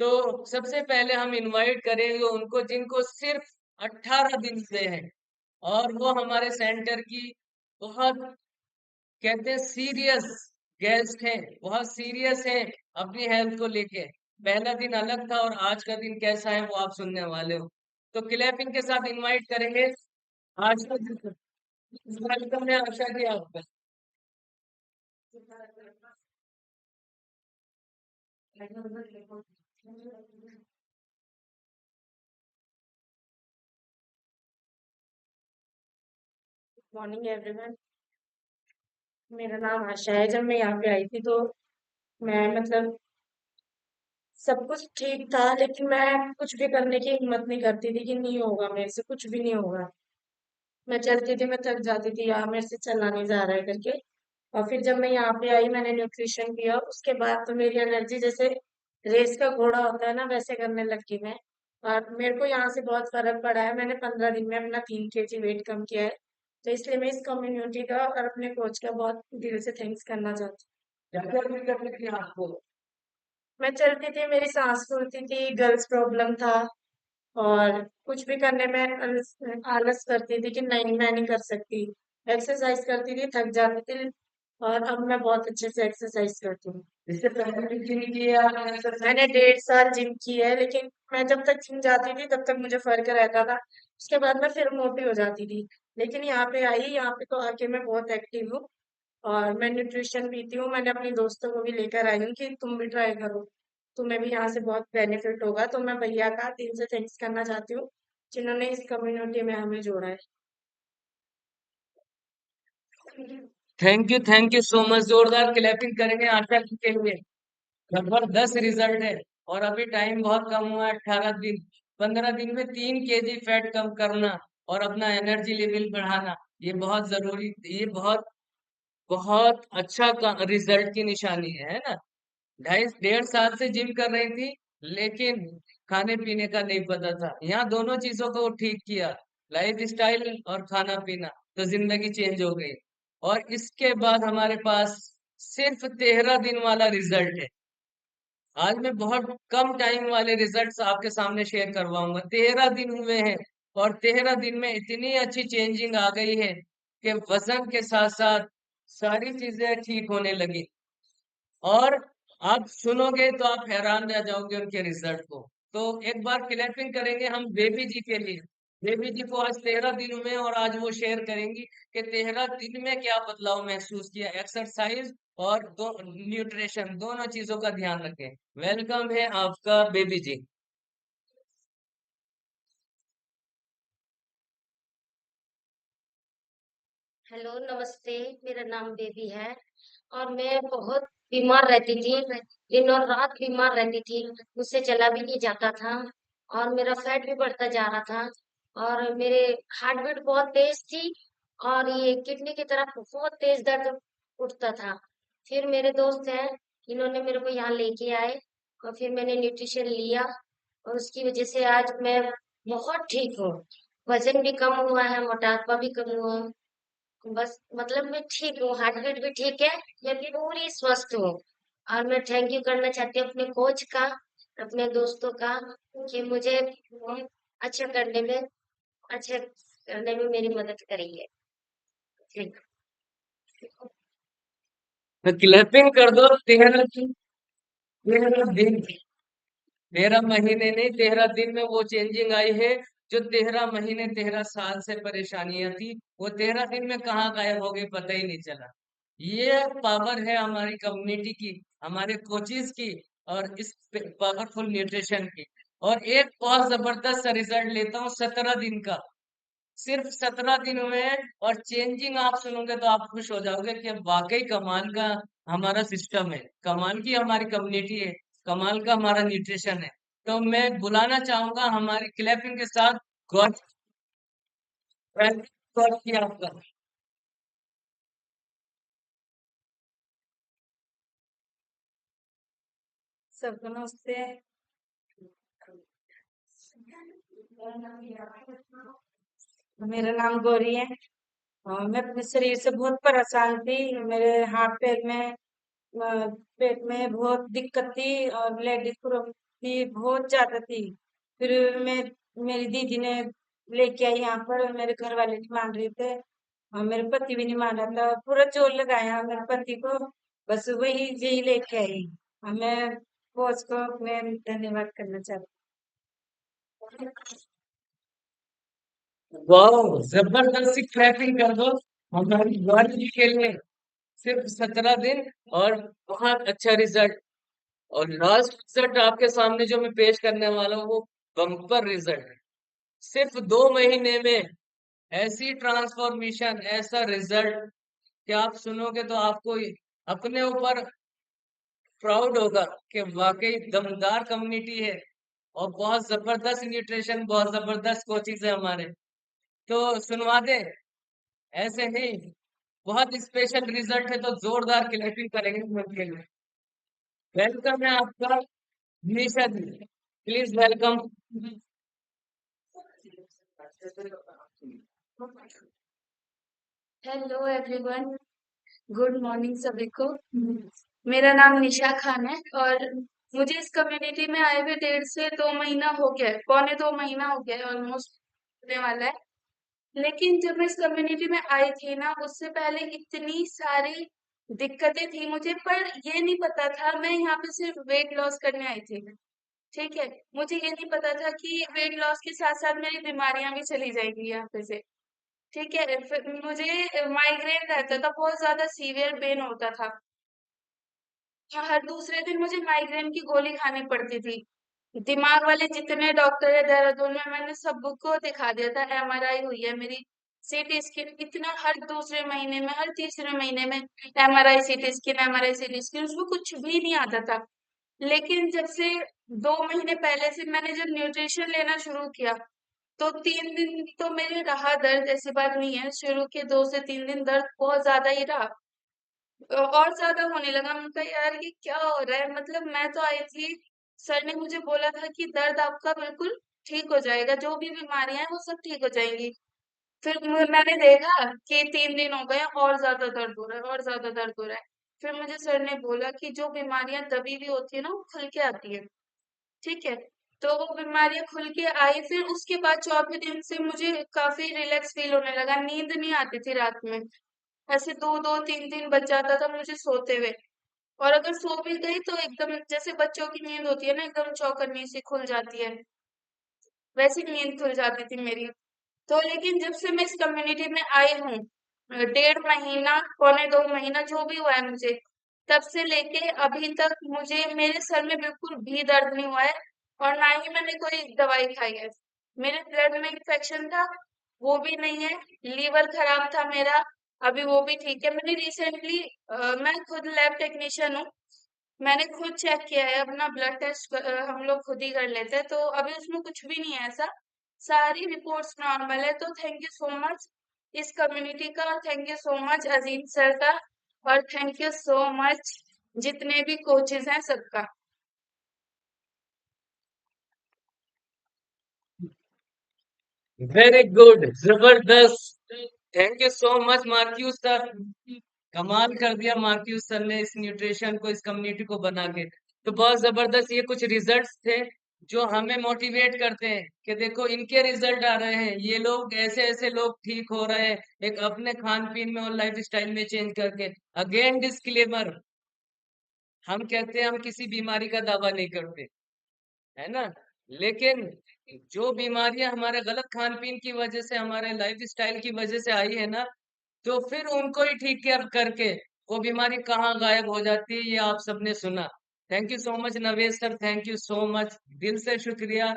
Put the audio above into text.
तो सबसे पहले हम इनवाइट करेंगे उनको जिनको सिर्फ 18 दिन हुए हैं, और वो हमारे सेंटर की बहुत कहते हैं सीरियस गेस्ट हैं, बहुत सीरियस हैं अपनी हेल्थ को लेके। पहला दिन अलग था और आज का दिन कैसा है वो आप सुनने वाले हो। तो क्लैपिंग के साथ इनवाइट करेंगे आशा जी को। वेलकम है आशा जी आपका। Morning everyone. मेरा नाम आशा है। जब मैं यहाँ पे आई थी तो मैं मतलब सब कुछ ठीक था, लेकिन मैं कुछ भी करने की हिम्मत नहीं करती थी कि नहीं होगा, मेरे से कुछ भी नहीं होगा। मैं चलती थी, मैं थक जाती थी, यार मेरे से चला नहीं जा रहा है करके। और फिर जब मैं यहाँ पे आई, मैंने न्यूट्रिशन किया, उसके बाद तो मेरी एनर्जी जैसे रेस का घोड़ा होता है ना, वैसे करने लगी मैं। और मेरे को यहाँ से बहुत फर्क पड़ा है। मैंने 15 दिन में अपना 3 kg वेट कम किया है। तो इसलिए मैं इस कम्युनिटी का और अपने कोच का बहुत दिल से थैंक्स करना चाहती क्या क्या दिक्कत थी आपको? हूँ। मैं चलती थी, मेरी सांस फूलती थी, गर्ल्स प्रॉब्लम था। और कुछ भी करने में आलस करती थी कि नहीं, मैं नहीं कर सकती। एक्सरसाइज करती थी, थक जाती थी। और अब मैं बहुत अच्छे से एक्सरसाइज करती हूँ। इससे पहले भी जिम किया आपने मैंने एक्सरसाइज? 1.5 साल जिम की है, लेकिन मैं जब तक जिम जाती थी तब तक मुझे फर्क रहता था। उसके बाद मैं फिर मोटी हो जाती थी। लेकिन यहाँ पे आई, यहाँ पे तो आके मैं बहुत एक्टिव हूँ। और मैं न्यूट्रिशन पीती हूँ। मैंने अपने दोस्तों को भी लेकर आई हूँ कि तुम भी ट्राई करो, तुम्हें भी यहाँ से बहुत बेनिफिट होगा। तो मैं भैया का दिल से थैंक्स करना चाहती हूँ, जिन्होंने इस कम्युनिटी में हमें जोड़ा है। Thank you so much. जोरदार क्लैपिंग करेंगे आशा जी के लिए। जबरदस्त रिजल्ट है। और अभी टाइम बहुत कम हुआ है, 18 दिन। 15 दिन में 3 kg फैट कम करना और अपना एनर्जी लेवल बढ़ाना, ये बहुत जरूरी, ये बहुत बहुत अच्छा रिजल्ट की निशानी है ना। 2.5 1.5 साल से जिम कर रही थी, लेकिन खाने पीने का नहीं पता था। यहाँ दोनों चीजों को ठीक किया, लाइफ स्टाइल और खाना पीना, तो जिंदगी चेंज हो गई। और इसके बाद हमारे पास सिर्फ 13 दिन वाला रिजल्ट है। आज मैं बहुत कम टाइम वाले रिजल्ट्स आपके सामने शेयर करवाऊंगा। 13 दिन हुए हैं और 13 दिन में इतनी अच्छी चेंजिंग आ गई है कि वजन के साथ साथ सारी चीजें ठीक होने लगी। और आप सुनोगे तो आप हैरान रह जाओगे उनके रिजल्ट को। तो एक बार क्लैपिंग करेंगे हम बेबी जी के लिए। बेबी जी को आज 13 दिन हुए और आज वो शेयर करेंगी कि 13 दिन में क्या बदलाव महसूस किया। एक्सरसाइज और दो न्यूट्रिशन, दोनों चीजों का ध्यान रखें। वेलकम है आपका बेबी जी। हेलो, नमस्ते। मेरा नाम बेबी है और मैं बहुत बीमार रहती थी। दिन और रात बीमार रहती थी, मुझसे चला भी नहीं जाता था। और मेरा फैट भी बढ़ता जा रहा था। और मेरे हार्ट बीट बहुत तेज थी। और ये किडनी की तरफ बहुत तेज दर्द उठता था। फिर मेरे दोस्त हैं, इन्होंने मेरे को यहाँ लेके आए। और फिर मैंने न्यूट्रिशन लिया, और उसकी वजह से आज मैं बहुत ठीक हूँ। वजन भी कम हुआ है, मोटापा भी कम हुआ है। बस मतलब मैं ठीक हूँ, हार्ट बीट भी ठीक है। मैं भी पूरी स्वस्थ हूँ। और मैं थैंक यू करना चाहती हूँ अपने कोच का, अपने दोस्तों का, कि मुझे अच्छा करने में अच्छा करने में मेरी मदद करी है। ठीक। क्लैपिंग कर दो। 13 दिन, 13 महीने नहीं, 13 दिन में वो चेंजिंग आई है। जो 13 महीने 13 साल से परेशानियां थी, वो 13 दिन में कहाँ गायब हो गई पता ही नहीं चला। ये पावर है हमारी कम्युनिटी की, हमारे कोचिज की, और इस पावरफुल न्यूट्रिशन की। और एक बहुत जबरदस्त रिजल्ट लेता हूँ 17 दिन का। सिर्फ 17 दिन हुए हैं और चेंजिंग आप सुनोगे तो आप खुश हो जाओगे कि वाकई कमाल का हमारा सिस्टम है, कमाल की हमारी कम्युनिटी है, कमाल का हमारा न्यूट्रिशन है। तो मैं बुलाना चाहूंगा हमारी क्लैपिंग के साथ गौर, गौर किया आपका। सबको नमस्ते। मेरा नाम गौरी है। मैं अपने शरीर से बहुत परेशान थी। मेरे हाथ पैर में पेट में बहुत दिक्कत थी और लेडीज प्रॉब्लम, थी, बहुत ज्यादा थी। फिर मैं मेरी दीदी ने लेके आई यहाँ पर, और मेरे घर वाले नहीं मान रहे थे और मेरे पति भी नहीं मान रहा था। पूरा जोर लगाया मेरे पति को, बस वही यही लेके आई। और मैं बॉस को मैं धन्यवाद करना चाहती वाह, जबरदस्ती क्लैपिंग कर दो हमारी गर्ल के लिए। सिर्फ 17 दिन और बहुत अच्छा रिजल्ट। और लास्ट रिजल्ट आपके सामने जो मैं पेश करने वाला हूँ वो बम्पर रिजल्ट। सिर्फ 2 महीने में ऐसी ट्रांसफॉर्मेशन, ऐसा रिजल्ट कि आप सुनोगे तो आपको अपने ऊपर प्राउड होगा कि वाकई दमदार कम्युनिटी है। और बहुत जबरदस्त न्यूट्रिशन, बहुत जबरदस्त कोचिंग है हमारे। तो सुनवा दे ऐसे नहीं, बहुत स्पेशल रिजल्ट है तो जोरदार क्लैपिंग करेंगे हम उनके लिए। वेलकम है आपका Nisha ji, please welcome. Hello everyone, good morning सभी को। मेरा नाम निशा खान है और मुझे इस कम्युनिटी में आए हुए 1.5 से 2 महीना हो गया है, पौने 2 महीना हो गया है, ऑलमोस्ट होने वाला है। लेकिन जब मैं इस कम्युनिटी में आई थी ना, उससे पहले इतनी सारी दिक्कतें थी मुझे, पर ये नहीं पता था मैं यहाँ पे सिर्फ वेट लॉस करने आई थी। ठीक है, मुझे ये नहीं पता था कि वेट लॉस के साथ साथ मेरी बीमारियां भी चली जाएंगी यहाँ पे से। ठीक है, फिर मुझे माइग्रेन रहता था, बहुत ज्यादा सीवियर पेन होता था। हर दूसरे दिन मुझे माइग्रेन की गोली खानी पड़ती थी। दिमाग वाले जितने डॉक्टर है देहरादून में, मैंने सबको दिखा दिया था। एमआरआई हुई है मेरी, सीटी स्कैन, इतना हर दूसरे महीने में, हर तीसरे महीने में MRI CT scan, MRI CT scan, उसमें कुछ भी नहीं आता था। लेकिन जब से 2 महीने पहले से मैंने जब न्यूट्रिशन लेना शुरू किया, तो 3 दिन तो मेरे रहा दर्द, ऐसी बात नहीं है। शुरू के 2 से 3 दिन दर्द बहुत ज्यादा ही रहा, और ज्यादा होने लगा। मैं कहा यार ये क्या हो रहा है, मतलब मैं तो आई थी, सर ने मुझे बोला था कि दर्द आपका बिल्कुल ठीक हो जाएगा, जो भी बीमारियां हैं वो सब ठीक हो जाएंगी। फिर मैंने देखा कि 3 दिन हो गए और ज्यादा दर्द हो रहा है, और ज्यादा दर्द हो रहा है। फिर मुझे सर ने बोला कि जो बीमारियां दबी हुई होती है ना, वो खुल के आती है। ठीक है, तो वो बीमारियां खुल के आई। फिर उसके बाद चौथे दिन से मुझे काफी रिलैक्स फील होने लगा, नींद नहीं आती थी रात में। ऐसे 2-2 3 दिन बच जाता था मुझे सोते हुए। और अगर सो भी गई तो एकदम जैसे बच्चों की नींद होती है ना, एकदम चौकन्नी से खुल जाती है, वैसी नींद खुल जाती थी मेरी। तो लेकिन जब से मैं इस कम्युनिटी में आई हूँ, 1.5 महीना, पौने 2 महीना जो भी हुआ है मुझे, तब से लेके अभी तक मुझे मेरे सर में बिल्कुल भी दर्द नहीं हुआ है, और ना ही मैंने कोई दवाई खाई है। मेरे ब्लड में इन्फेक्शन था, वो भी नहीं है। लीवर खराब था मेरा, अभी वो भी ठीक है। मैंने रिसेंटली, मैं खुद लैब टेक्नीशियन हूँ, मैंने खुद चेक किया है अपना ब्लड टेस्ट, हम लोग खुद ही कर लेते हैं, तो अभी उसमें कुछ भी नहीं है ऐसा, सारी रिपोर्ट्स नॉर्मल है। तो थैंक यू सो मच इस कम्युनिटी का, और thank you so much Azeem sir का, और थैंक यू सो मच जितने भी कोचेज हैं सबका। वेरी गुड, जबरदस्त। Thank you so much marquee sir. कमाल कर दिया मार्क्यू सर ने इस न्यूट्रिशन को, इस कम्युनिटी को बना के। तो बहुत जबरदस्त, ये कुछ रिजल्ट्स थे जो हमें मोटिवेट करते हैं कि देखो इनके रिजल्ट आ रहे हैं, ये लोग ऐसे ऐसे लोग ठीक हो रहे हैं एक अपने खान पीन में और लाइफ स्टाइल में चेंज करके। अगेन डिस्क्लेमर, हम कहते हैं हम किसी बीमारी का दावा नहीं करते, है ना। लेकिन जो बीमारियां हमारे गलत खान पीन की वजह से, हमारे लाइफ स्टाइल की वजह से आई है ना, तो फिर उनको ही ठीक करके वो बीमारी कहाँ गायब हो जाती है, ये आप सबने सुना। थैंक यू सो मच नवेश sir, thank you so much, दिल से शुक्रिया।